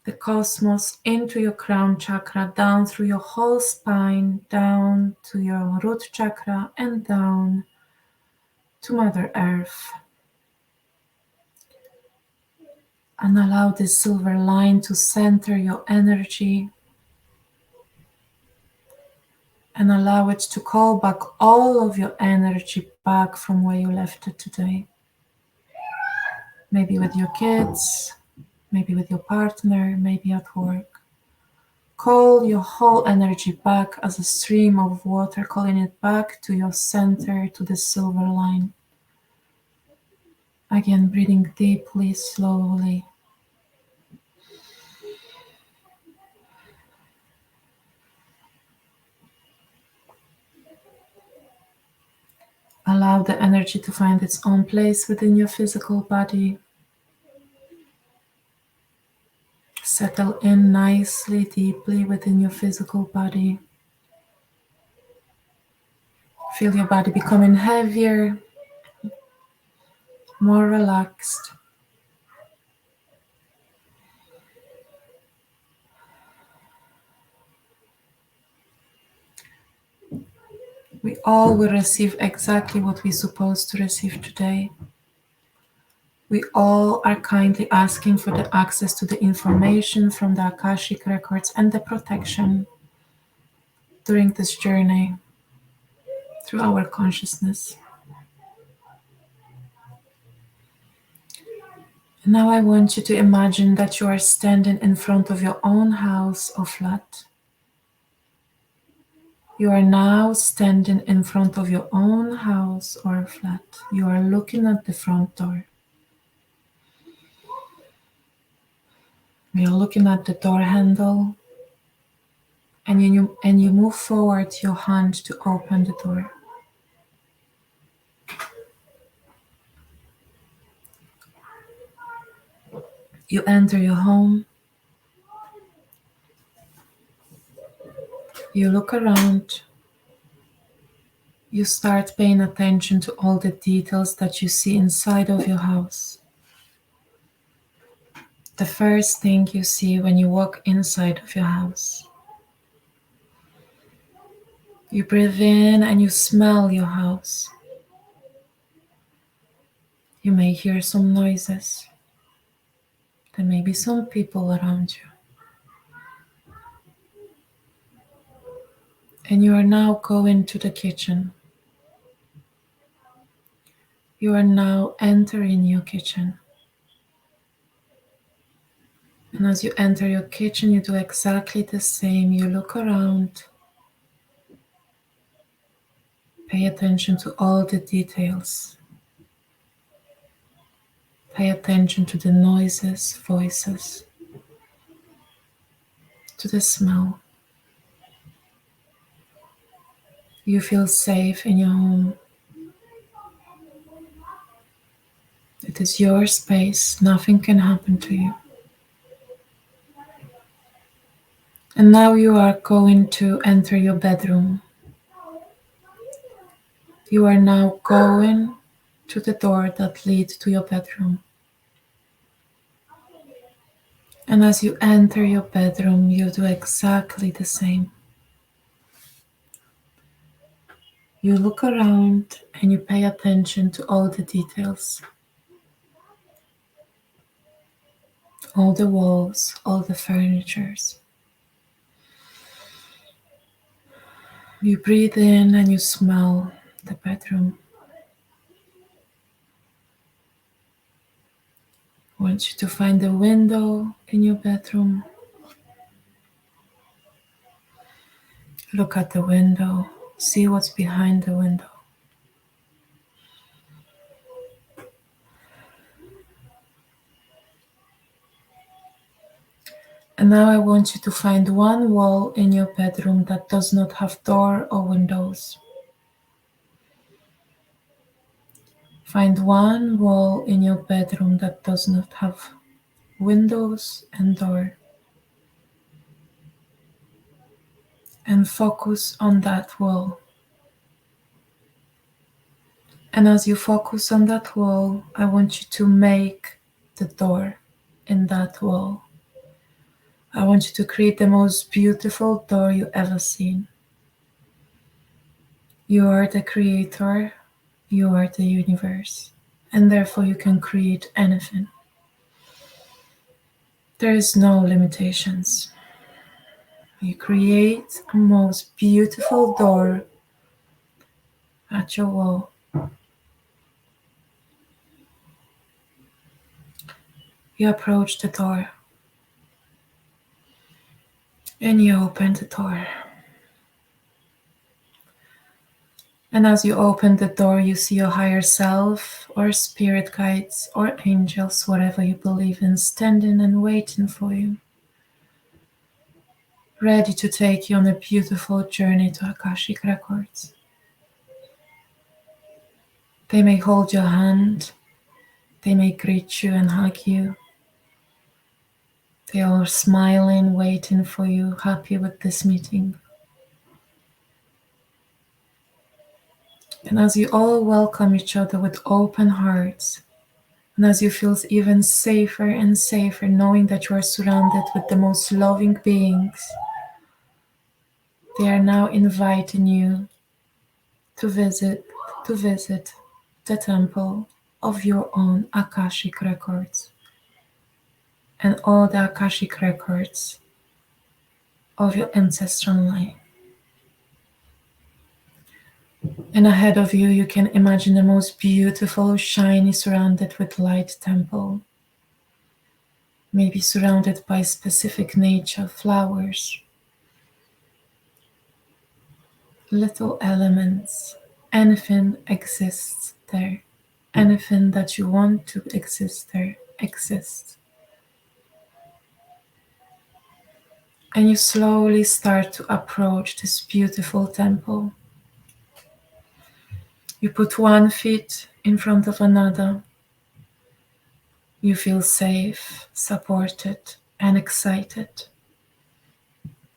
the cosmos into your crown chakra, down through your whole spine, down to your root chakra, and down to Mother Earth. And allow this silver line to center your energy, and allow it to call back all of your energy back from where you left it today. Maybe with your kids, maybe with your partner, maybe at work. Call your whole energy back as a stream of water, calling it back to your center, to the silver line. Again, breathing deeply, slowly. Allow the energy to find its own place within your physical body. Settle in nicely, deeply within your physical body. Feel your body becoming heavier, more relaxed. We all will receive exactly what we're supposed to receive today. We all are kindly asking for the access to the information from the Akashic records and the protection during this journey through our consciousness. And now I want you to imagine that you are standing in front of your own house or flat. You are now standing in front of your own house or flat. You are looking at the front door. You're looking at the door handle, and you move forward your hand to open the door. You enter your home. You look around. You start paying attention to all the details that you see inside of your house. The first thing you see when you walk inside of your house. You breathe in and you smell your house. You may hear some noises. There may be some people around you. And you are now going to the kitchen. You are now entering your kitchen. And And as you enter your kitchen, you do exactly the same. You look around, pay attention to all the details. Pay attention to the noises, voices, to the smell. You feel safe in your home. It is your space. Nothing can happen to you. And now you are going to enter your bedroom. You are now going to the door that leads to your bedroom. And as you enter your bedroom, you do exactly the same. You look around and you pay attention to all the details. All the walls, all the furnitures. You breathe in and you smell the bedroom. I want you to find a window in your bedroom. Look at the window. See what's behind the window. And now I want you to find one wall in your bedroom that does not have door or windows. Find one wall in your bedroom that does not have windows and door. And focus on that wall. And as you focus on that wall, I want you to make the door in that wall. I want you to create the most beautiful door you ever seen. You are the creator, you are the universe, and therefore you can create anything. There is no limitations. You create a most beautiful door at your wall. You approach the door and you open the door. And as you open the door, you see your higher self or spirit guides or angels, whatever you believe in, standing and waiting for you, ready to take you on a beautiful journey to Akashic Records. They may hold your hand, they may greet you and hug you. They are smiling, waiting for you, happy with this meeting. And as you all welcome each other with open hearts, and as you feel even safer and safer knowing that you are surrounded with the most loving beings, they are now inviting you to visit the temple of your own Akashic records and all the Akashic records of your ancestral line. And ahead of you, you can imagine the most beautiful, shiny, surrounded with light temple. Maybe surrounded by specific nature, flowers, little elements. Anything exists there. Anything that you want to exist there exists. And you slowly start to approach this beautiful temple. You put one foot in front of another. You feel safe, supported, and excited.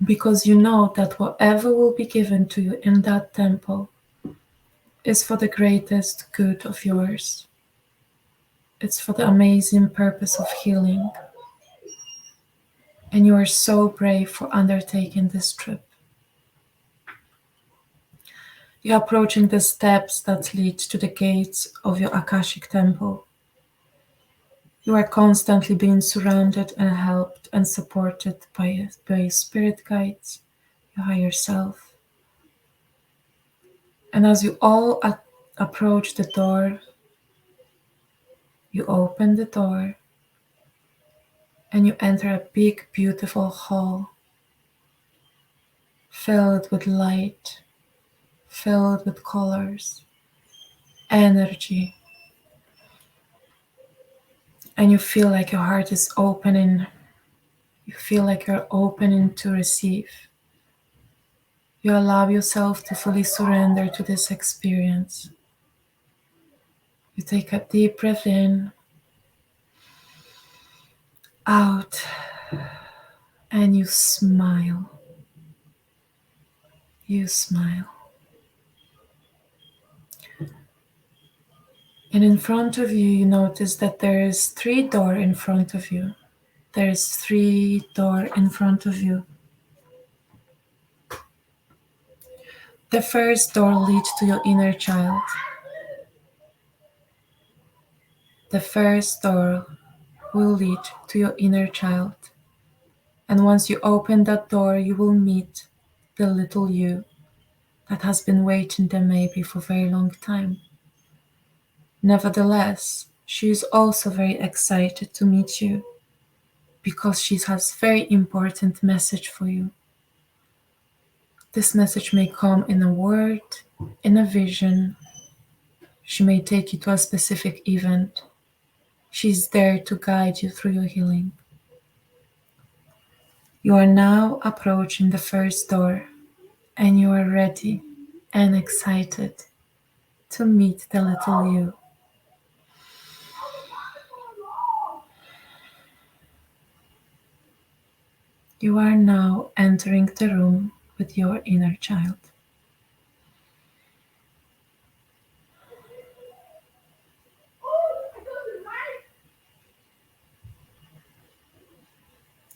Because you know that whatever will be given to you in that temple is for the greatest good of yours. It's for the amazing purpose of healing. And you are so brave for undertaking this trip. You're approaching the steps that lead to the gates of your Akashic temple. You are constantly being surrounded and helped and supported by spirit guides, your higher self. And as you all approach the door, you open the door and you enter a big, beautiful hall filled with light, filled with colors, energy, and you feel like your heart is opening. You feel like you're opening to receive. You allow yourself to fully surrender to this experience. You take a deep breath in, out, and you smile. You smile. And in front of you, you notice that there is 3 doors in front of you. There's 3 doors in front of you. The first door leads to your inner child. The first door will lead to your inner child. And once you open that door, you will meet the little you that has been waiting there maybe for a very long time. Nevertheless, she is also very excited to meet you because she has a very important message for you. This message may come in a word, in a vision. She may take you to a specific event. She's there to guide you through your healing. You are now approaching the first door and you are ready and excited to meet the little you. You are now entering the room with your inner child.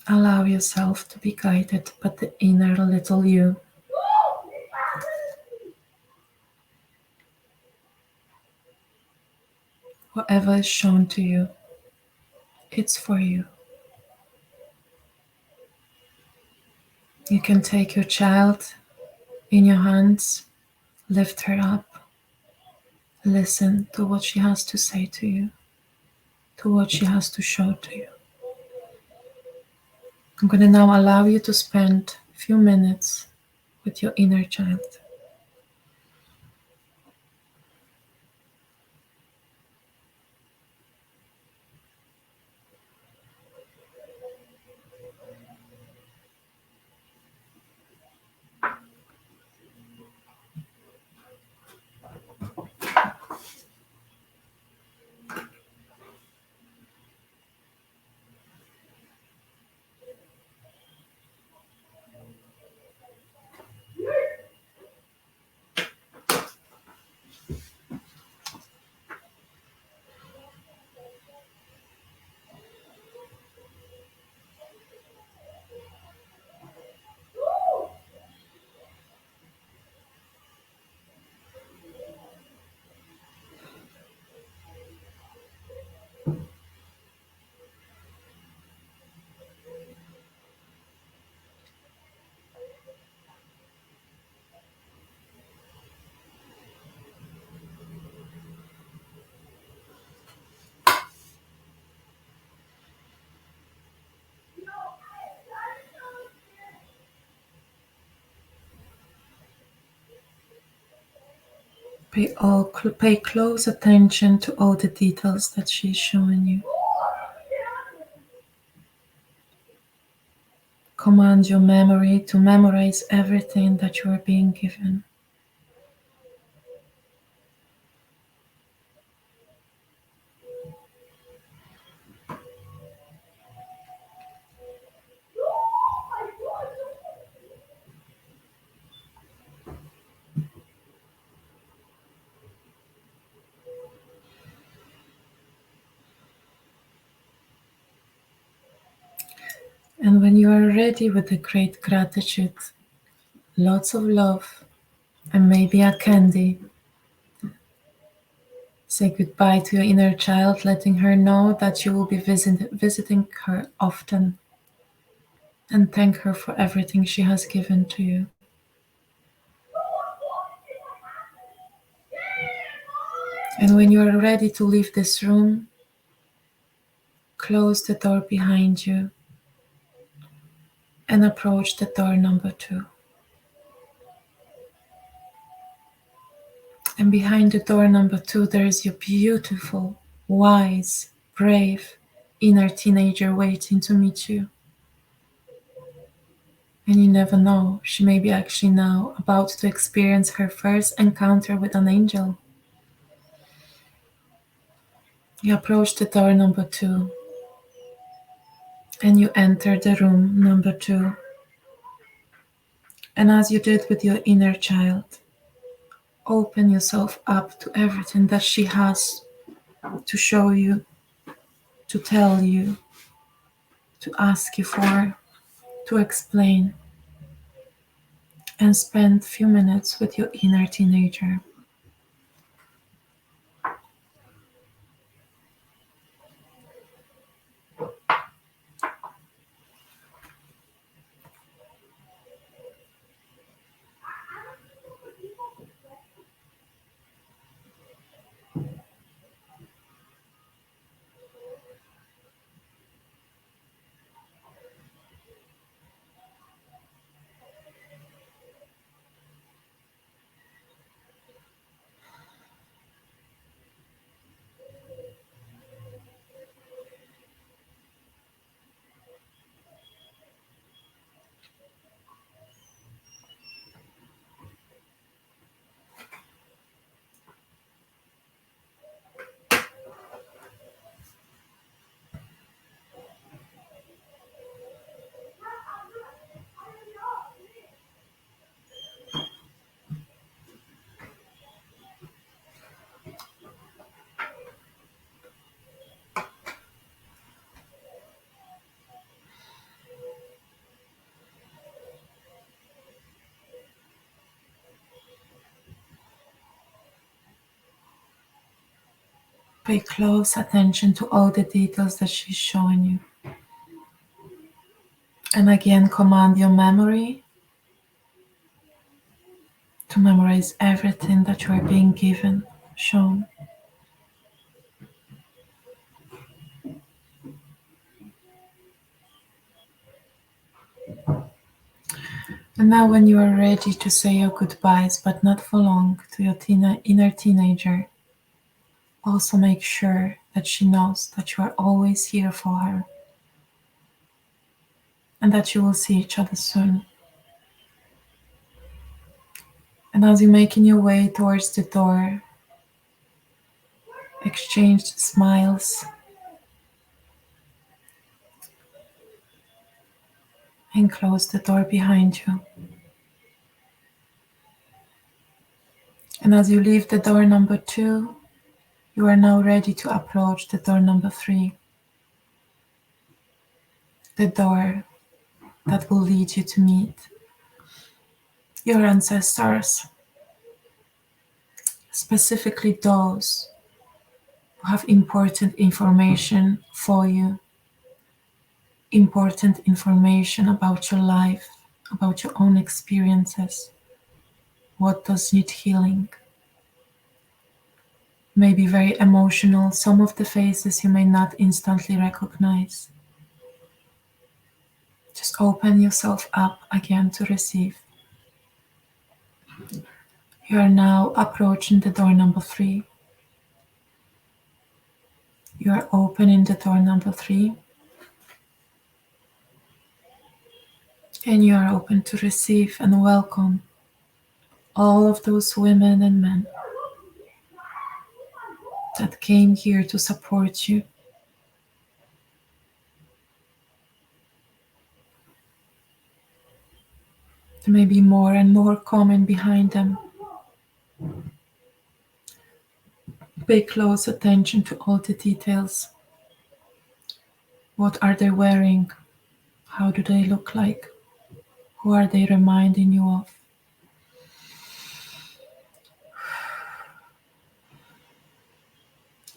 Allow yourself to be guided by the inner little you. Whatever is shown to you, it's for you. You can take your child in your hands, lift her up, listen to what she has to say to you, to what she has to show to you. I'm going to now allow you to spend a few minutes with your inner child. Pay close attention to all the details that she's showing you. Command your memory to memorize everything that you are being given. And when you are ready with a great gratitude, lots of love, and maybe a candy, say goodbye to your inner child, letting her know that you will be visiting her often, and thank her for everything she has given to you. And when you are ready to leave this room, close the door behind you and approach the door number 2. And behind the door number 2, there is your beautiful, wise, brave inner teenager waiting to meet you. And you never know, she may be actually now about to experience her first encounter with an angel. You approach the door number 2 and you enter the room number 2. And as you did with your inner child, open yourself up to everything that she has to show you, to tell you, to ask you for, to explain, and spend a few minutes with your inner teenager. Pay close attention to all the details that she's showing you. And again, command your memory to memorize everything that you are being given, shown. And now, when you are ready to say your goodbyes, but not for long, to your inner teenager, also make sure that she knows that you are always here for her and that you will see each other soon. And as you're making your way towards the door, exchange smiles and close the door behind you. And as you leave the door number 2, you are now ready to approach the door number 3, the door that will lead you to meet your ancestors, specifically those who have important information for you, important information about your life, about your own experiences, what does need healing. May be very emotional, some of the faces you may not instantly recognize. Just open yourself up again to receive. You are now approaching the door number 3. You are opening the door number 3. And you are open to receive and welcome all of those women and men that came here to support you. There may be more and more coming behind them. Pay close attention to all the details. What are they wearing? How do they look like? Who are they reminding you of?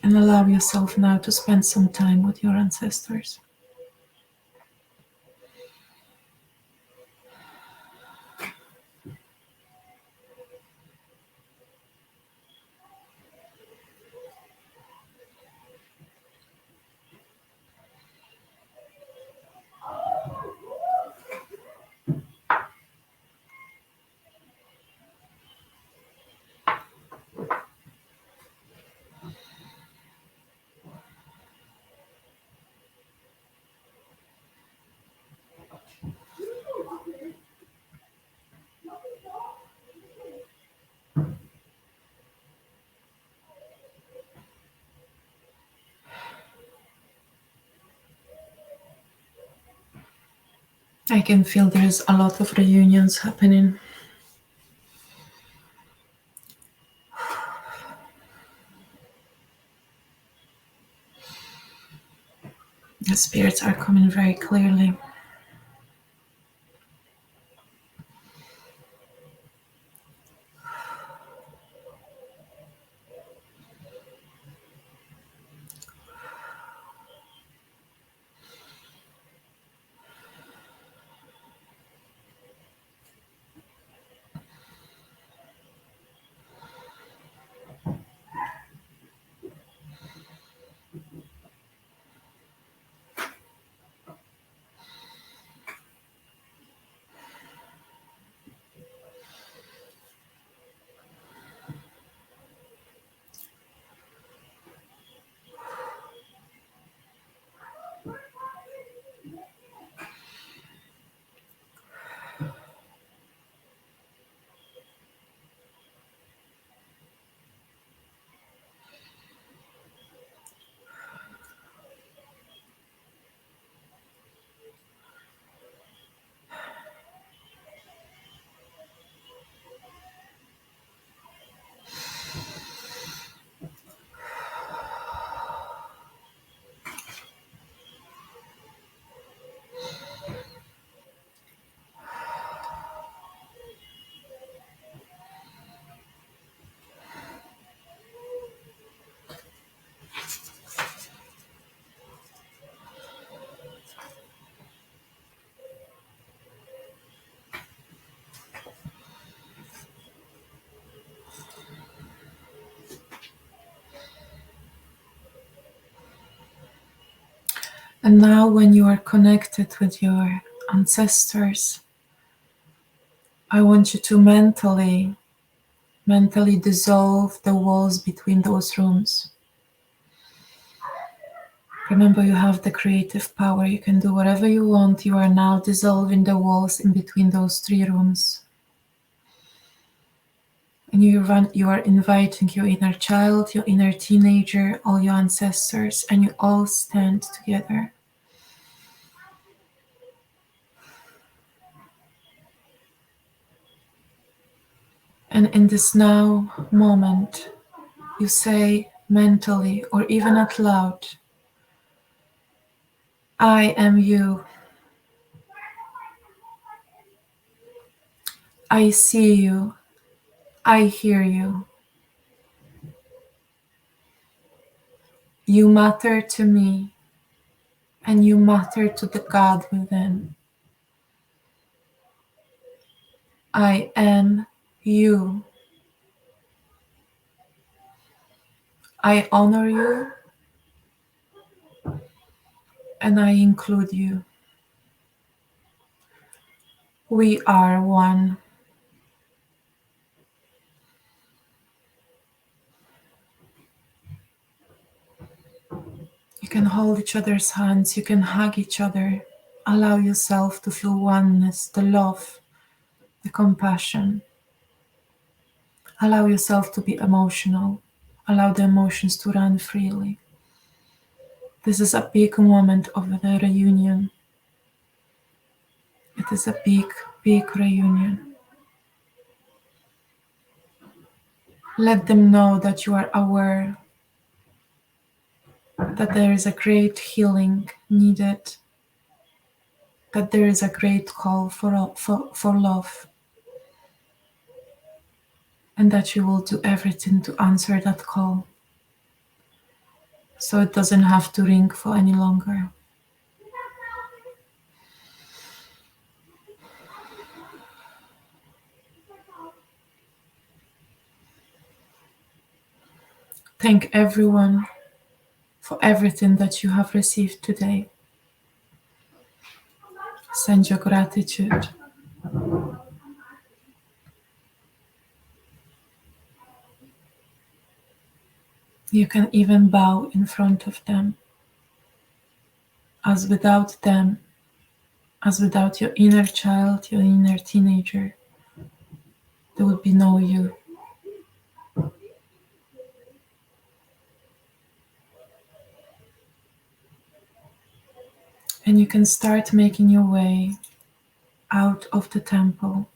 And allow yourself now to spend some time with your ancestors. I can feel there's a lot of reunions happening. The spirits are coming very clearly. And now, when you are connected with your ancestors, I want you to mentally dissolve the walls between those rooms. Remember, you have the creative power. You can do whatever you want. You are now dissolving the walls in between those 3 rooms. And you are inviting your inner child, your inner teenager, all your ancestors, and you all stand together. And in this now moment, you say mentally or even out loud, I am you. I see you. I hear you. You matter to me, and you matter to the God within. I am you. I honor you, and I include you. We are one. You can hold each other's hands, you can hug each other. Allow yourself to feel oneness, the love, the compassion. Allow yourself to be emotional. Allow the emotions to run freely. This is a big moment of the reunion. It is a big, big reunion. Let them know that you are aware that there is a great healing needed, that there is a great call for love, and that you will do everything to answer that call so it doesn't have to ring for any longer. Thank everyone for everything that you have received today. Send your gratitude. You can even bow in front of them, as without them, as without your inner child, your inner teenager, there would be no you. And you can start making your way out of the temple.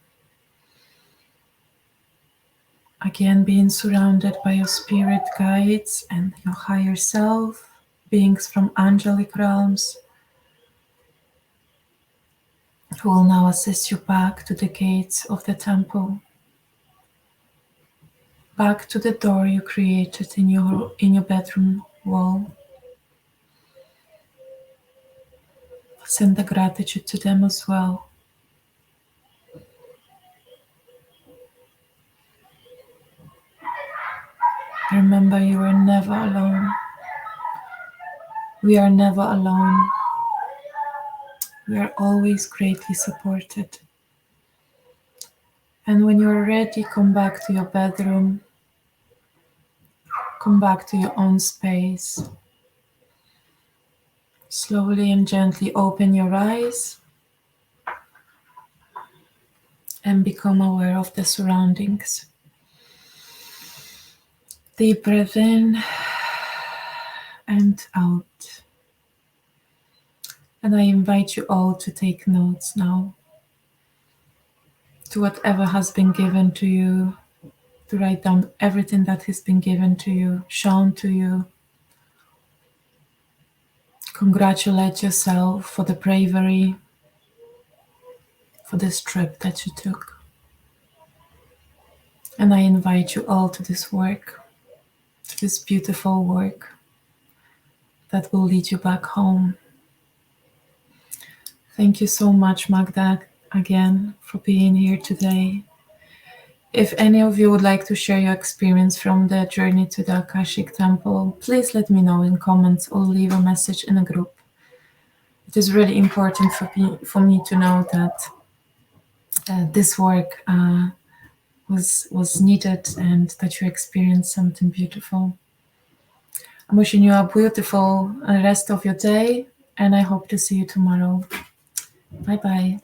Again, being surrounded by your spirit guides and your higher self, beings from angelic realms, who will now assist you back to the gates of the temple, back to the door you created in your bedroom wall. Send the gratitude to them as well. Remember, you are never alone. We are never alone. We are always greatly supported. And when you're ready, come back to your bedroom. Come back to your own space. Slowly and gently open your eyes and become aware of the surroundings. Deep breath in and out. And I invite you all to take notes now to whatever has been given to you, to write down everything that has been given to you, shown to you. Congratulate yourself for the bravery, for this trip that you took. And I invite you all to this work, to this beautiful work that will lead you back home. Thank you so much, Magda, again, for being here today. If any of you would like to share your experience from the journey to the Akashic Temple, please let me know in comments or leave a message in a group. It is really important for me to know that this work was needed and that you experienced something beautiful. I'm wishing you a beautiful rest of your day, and I hope to see you tomorrow. Bye-bye.